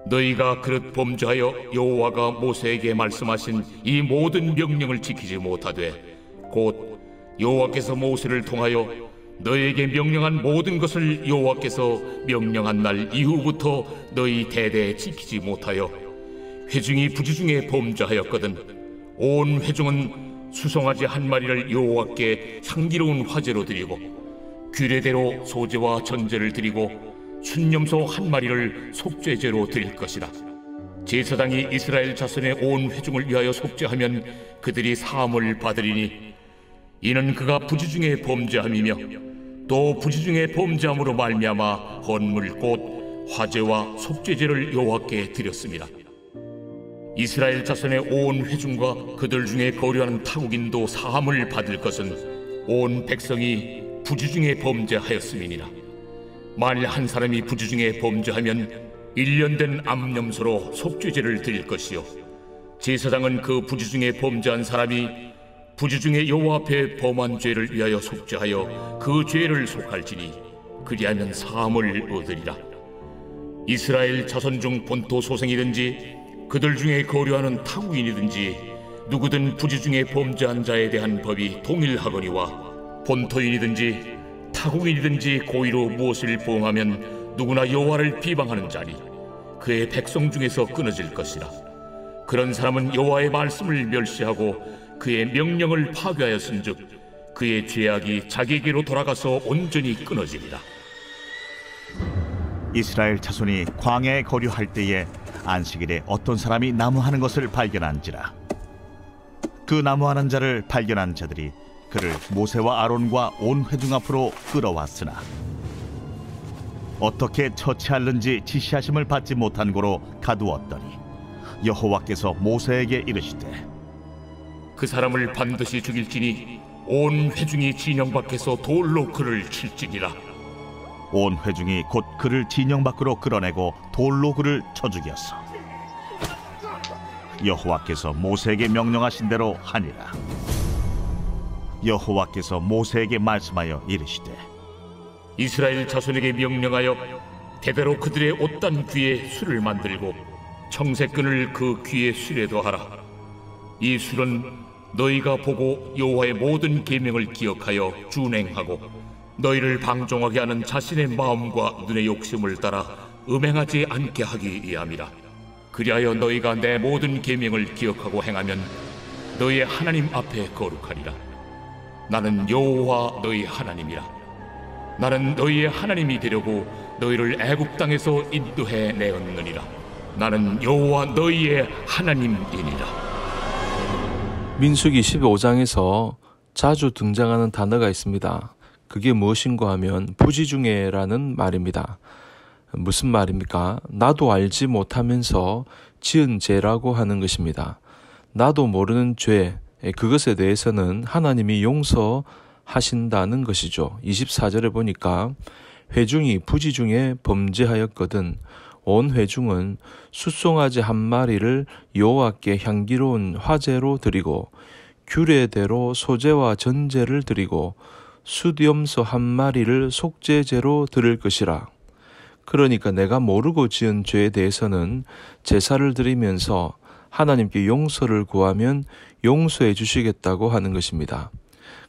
너희가 그릇 범죄하여 여호와가 모세에게 말씀하신 이 모든 명령을 지키지 못하되 곧 여호와께서 모세를 통하여 너희에게 명령한 모든 것을 여호와께서 명령한 날 이후부터 너희 대대에 지키지 못하여 회중이 부지중에 범죄하였거든 온 회중은 수송아지 한 마리를 여호와께 향기로운 화제로 드리고 규례대로 소제와 전제를 드리고 순념소 한 마리를 속죄제로 드릴 것이라. 제사장이 이스라엘 자손의 온 회중을 위하여 속죄하면 그들이 사함을 받으리니 이는 그가 부지중에 범죄함이며 또 부지중에 범죄함으로 말미암아 헌물 곧 화제와 속죄제를 여호와께 드렸습니다. 이스라엘 자손의 온 회중과 그들 중에 거류하는 타국인도 사함을 받을 것은 온 백성이 부지중에 범죄하였음이니라. 만일 한 사람이 부지중에 범죄하면 1년 된 암염소로 속죄제를 드릴 것이요 제사장은 그 부지중에 범죄한 사람이 부지중에 여호와 앞에 범한 죄를 위하여 속죄하여 그 죄를 속할지니 그리하면 사함을 얻으리라. 이스라엘 자손 중 본토 소생이든지 그들 중에 거류하는 타국인이든지 누구든 부지중에 범죄한 자에 대한 법이 동일하거니와 본토인이든지 타국인이든지 고의로 무엇을 보응하면 누구나 여호와를 비방하는 자니 그의 백성 중에서 끊어질 것이라. 그런 사람은 여호와의 말씀을 멸시하고 그의 명령을 파괴하였은즉 그의 죄악이 자기에게로 돌아가서 온전히 끊어지리라. 이스라엘 자손이 광야에 거류할 때에 안식일에 어떤 사람이 나무하는 것을 발견한지라. 그 나무하는 자를 발견한 자들이 그를 모세와 아론과 온 회중 앞으로 끌어왔으나 어떻게 처치할는지 지시하심을 받지 못한 고로 가두었더니 여호와께서 모세에게 이르시되 그 사람을 반드시 죽일지니 온 회중이 진영 밖에서 돌로 그를 칠지니라. 온 회중이 곧 그를 진영 밖으로 끌어내고 돌로 그를 쳐 죽였어. 여호와께서 모세에게 명령하신 대로 하니라. 여호와께서 모세에게 말씀하여 이르시되 이스라엘 자손에게 명령하여 대대로 그들의 옷단 귀에 술을 만들고 청색끈을 그 귀에 술에 더하라. 이 술은 너희가 보고 여호와의 모든 계명을 기억하여 준행하고 너희를 방종하게 하는 자신의 마음과 눈의 욕심을 따라 음행하지 않게 하기 위함이라. 그리하여 너희가 내 모든 계명을 기억하고 행하면 너희의 하나님 앞에 거룩하리라. 나는 여호와 너희 하나님이라. 나는 너희의 하나님이 되려고 너희를 애굽 땅에서 인도해 내었느니라. 나는 여호와 너희의 하나님이니라. 민수기 15장에서 자주 등장하는 단어가 있습니다. 그게 무엇인가 하면 부지중에라는 말입니다. 무슨 말입니까? 나도 알지 못하면서 지은 죄라고 하는 것입니다. 나도 모르는 죄, 그것에 대해서는 하나님이 용서하신다는 것이죠. 24절에 보니까 회중이 부지중에 범죄하였거든 온 회중은 숫송아지 한 마리를 여호와께 향기로운 화제로 드리고 규례대로 소제와 전제를 드리고 숫염소 한 마리를 속죄제로 드릴 것이라. 그러니까 내가 모르고 지은 죄에 대해서는 제사를 드리면서 하나님께 용서를 구하면 용서해 주시겠다고 하는 것입니다.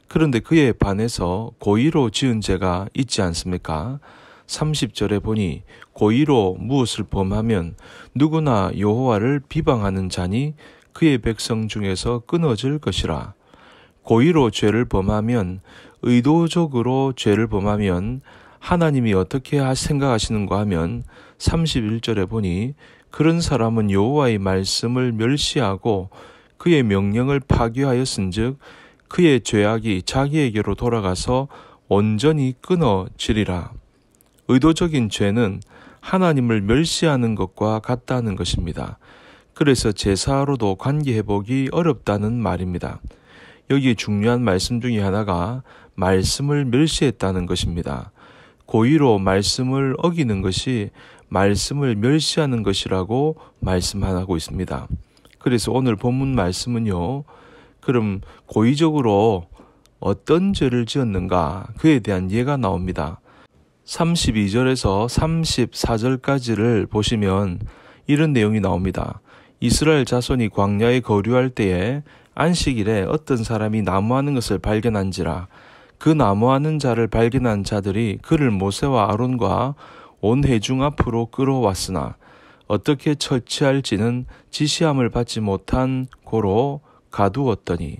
그런데 그에 반해서 고의로 지은 죄가 있지 않습니까? 30절에 보니 고의로 무엇을 범하면 누구나 여호와를 비방하는 자니 그의 백성 중에서 끊어질 것이라. 고의로 죄를 범하면 의도적으로 죄를 범하면 하나님이 어떻게 생각하시는가 하면 31절에 보니 그런 사람은 여호와의 말씀을 멸시하고 그의 명령을 파괴하였은즉 그의 죄악이 자기에게로 돌아가서 온전히 끊어지리라. 의도적인 죄는 하나님을 멸시하는 것과 같다는 것입니다. 그래서 제사로도 관계해보기 어렵다는 말입니다. 여기 중요한 말씀 중에 하나가 말씀을 멸시했다는 것입니다. 고의로 말씀을 어기는 것이 말씀을 멸시하는 것이라고 말씀하고 있습니다. 그래서 오늘 본문 말씀은요, 그럼 고의적으로 어떤 죄를 지었는가 그에 대한 예가 나옵니다. 32절에서 34절까지를 보시면 이런 내용이 나옵니다. 이스라엘 자손이 광야에 거류할 때에 안식일에 어떤 사람이 나무하는 것을 발견한지라. 그 나무하는 자를 발견한 자들이 그를 모세와 아론과 온 회중 앞으로 끌어왔으나 어떻게 처치할지는 지시함을 받지 못한 고로 가두었더니.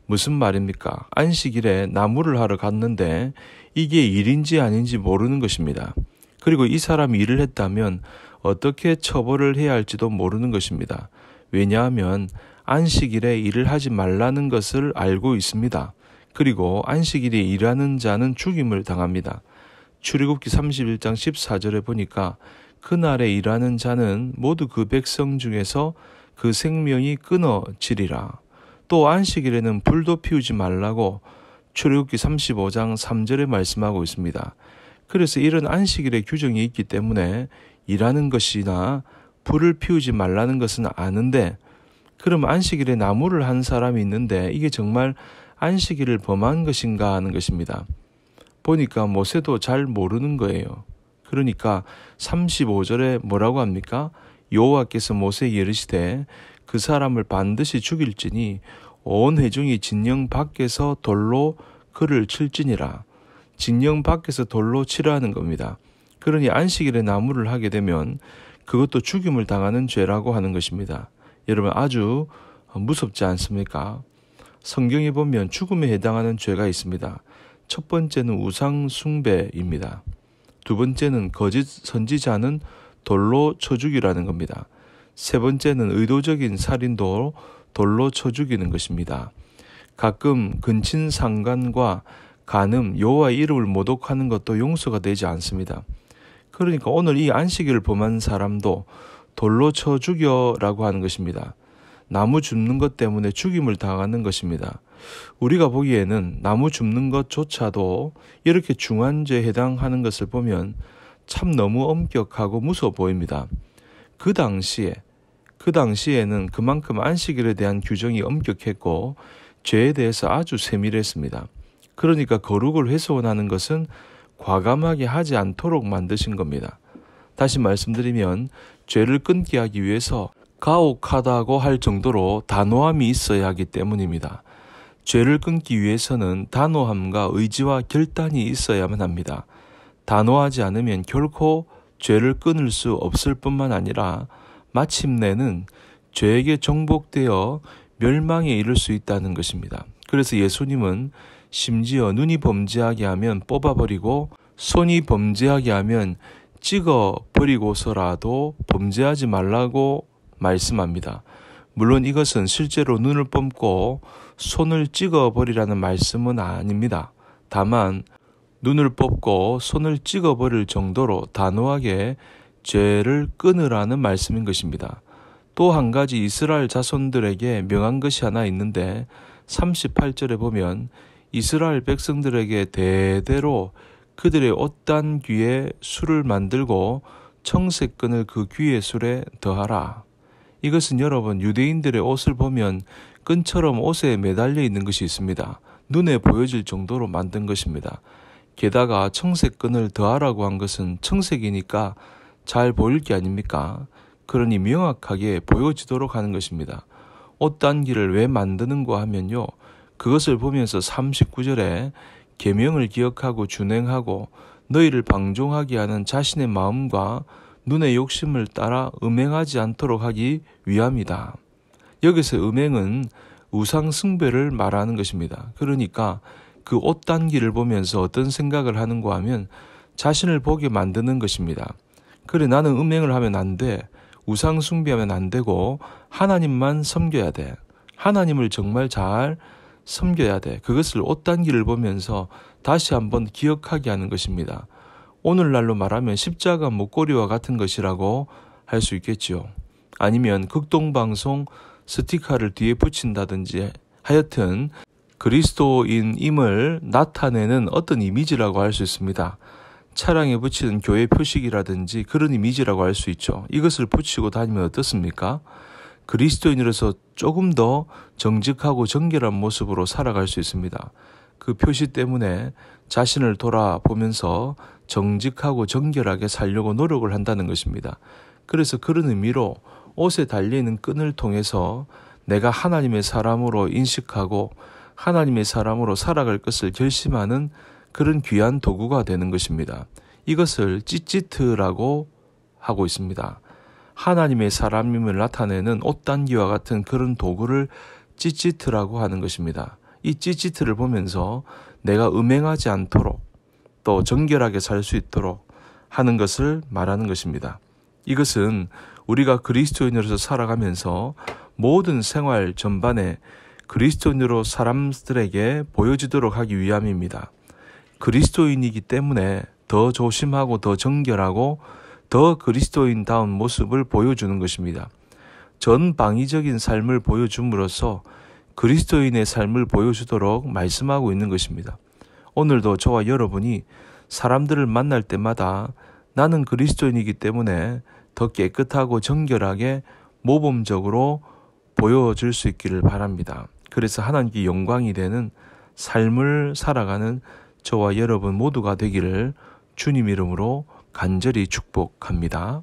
무슨 말입니까? 안식일에 나무를 하러 갔는데 이게 일인지 아닌지 모르는 것입니다. 그리고 이 사람이 일을 했다면 어떻게 처벌을 해야 할지도 모르는 것입니다. 왜냐하면 안식일에 일을 하지 말라는 것을 알고 있습니다. 그리고 안식일에 일하는 자는 죽임을 당합니다. 출애굽기 31장 14절에 보니까 그날에 일하는 자는 모두 그 백성 중에서 그 생명이 끊어지리라. 또 안식일에는 불도 피우지 말라고 출애굽기 35장 3절에 말씀하고 있습니다. 그래서 이런 안식일의 규정이 있기 때문에 일하는 것이나 불을 피우지 말라는 것은 아는데, 그럼 안식일에 나무를 한 사람이 있는데 이게 정말 안식일을 범한 것인가 하는 것입니다. 보니까 모세도 잘 모르는 거예요. 그러니까 35절에 뭐라고 합니까? 여호와께서 모세에게 이르시되 그 사람을 반드시 죽일지니 온 회중이 진영 밖에서 돌로 그를 칠지니라. 진영 밖에서 돌로 치라는 겁니다. 그러니 안식일에 나무를 하게 되면 그것도 죽임을 당하는 죄라고 하는 것입니다. 여러분 아주 무섭지 않습니까? 성경에 보면 죽음에 해당하는 죄가 있습니다. 첫 번째는 우상 숭배입니다. 두 번째는 거짓 선지자는 돌로 쳐 죽이라는 겁니다. 세 번째는 의도적인 살인도 돌로 쳐 죽이는 것입니다. 가끔 근친상간과 간음, 여호와의 이름을 모독하는 것도 용서가 되지 않습니다. 그러니까 오늘 이 안식일을 범한 사람도 돌로 쳐 죽여라고 하는 것입니다. 나무 줍는 것 때문에 죽임을 당하는 것입니다. 우리가 보기에는 나무 줍는 것조차도 이렇게 중한 죄에 해당하는 것을 보면 참 너무 엄격하고 무서워 보입니다. 그 당시에는 그만큼 안식일에 대한 규정이 엄격했고 죄에 대해서 아주 세밀했습니다. 그러니까 거룩을 훼손하는 것은 과감하게 하지 않도록 만드신 겁니다. 다시 말씀드리면 죄를 끊게 하기 위해서 가혹하다고 할 정도로 단호함이 있어야 하기 때문입니다. 죄를 끊기 위해서는 단호함과 의지와 결단이 있어야만 합니다. 단호하지 않으면 결코 죄를 끊을 수 없을 뿐만 아니라 마침내는 죄에게 정복되어 멸망에 이를 수 있다는 것입니다. 그래서 예수님은 심지어 눈이 범죄하게 하면 뽑아버리고 손이 범죄하게 하면 찍어버리고서라도 범죄하지 말라고 말씀합니다. 물론 이것은 실제로 눈을 뽑고 손을 찍어버리라는 말씀은 아닙니다. 다만 눈을 뽑고 손을 찍어버릴 정도로 단호하게 죄를 끊으라는 말씀인 것입니다. 또 한 가지 이스라엘 자손들에게 명한 것이 하나 있는데 38절에 보면 이스라엘 백성들에게 대대로 그들의 옷단 귀에 술을 만들고 청색끈을 그 귀의 술에 더하라. 이것은 여러분 유대인들의 옷을 보면 끈처럼 옷에 매달려 있는 것이 있습니다. 눈에 보여질 정도로 만든 것입니다. 게다가 청색끈을 더하라고 한 것은 청색이니까 잘 보일 게 아닙니까? 그러니 명확하게 보여지도록 하는 것입니다. 옷단기를 왜 만드는가 하면요. 그것을 보면서 39절에 계명을 기억하고 준행하고 너희를 방종하게 하는 자신의 마음과 눈의 욕심을 따라 음행하지 않도록 하기 위함이다. 여기서 음행은 우상 숭배를 말하는 것입니다. 그러니까 그 옷단기를 보면서 어떤 생각을 하는가 하면 자신을 보게 만드는 것입니다. 그래 나는 음행을 하면 안 돼. 우상 숭배하면 안 되고 하나님만 섬겨야 돼. 하나님을 정말 잘 섬겨야 돼. 그것을 옷단기를 보면서 다시 한번 기억하게 하는 것입니다. 오늘날로 말하면 십자가 목걸이와 같은 것이라고 할 수 있겠죠. 아니면 극동방송 스티커를 뒤에 붙인다든지 하여튼 그리스도인임을 나타내는 어떤 이미지라고 할 수 있습니다. 차량에 붙이는 교회 표식이라든지 그런 이미지라고 할 수 있죠. 이것을 붙이고 다니면 어떻습니까? 그리스도인으로서 조금 더 정직하고 정결한 모습으로 살아갈 수 있습니다. 그 표시 때문에 자신을 돌아보면서 정직하고 정결하게 살려고 노력을 한다는 것입니다. 그래서 그런 의미로 옷에 달려있는 끈을 통해서 내가 하나님의 사람으로 인식하고 하나님의 사람으로 살아갈 것을 결심하는 그런 귀한 도구가 되는 것입니다. 이것을 찌찌트라고 하고 있습니다. 하나님의 사람임을 나타내는 옷단기와 같은 그런 도구를 찌찌트라고 하는 것입니다. 이 찌찌트를 보면서 내가 음행하지 않도록 또 정결하게 살 수 있도록 하는 것을 말하는 것입니다. 이것은 우리가 그리스도인으로서 살아가면서 모든 생활 전반에 그리스도인으로 사람들에게 보여지도록 하기 위함입니다. 그리스도인이기 때문에 더 조심하고 더 정결하고 더 그리스도인다운 모습을 보여주는 것입니다. 전방위적인 삶을 보여줌으로써 그리스도인의 삶을 보여주도록 말씀하고 있는 것입니다. 오늘도 저와 여러분이 사람들을 만날 때마다 나는 그리스도인이기 때문에 더 깨끗하고 정결하게 모범적으로 보여줄 수 있기를 바랍니다. 그래서 하나님께 영광이 되는 삶을 살아가는 저와 여러분 모두가 되기를 주님 이름으로 간절히 축복합니다.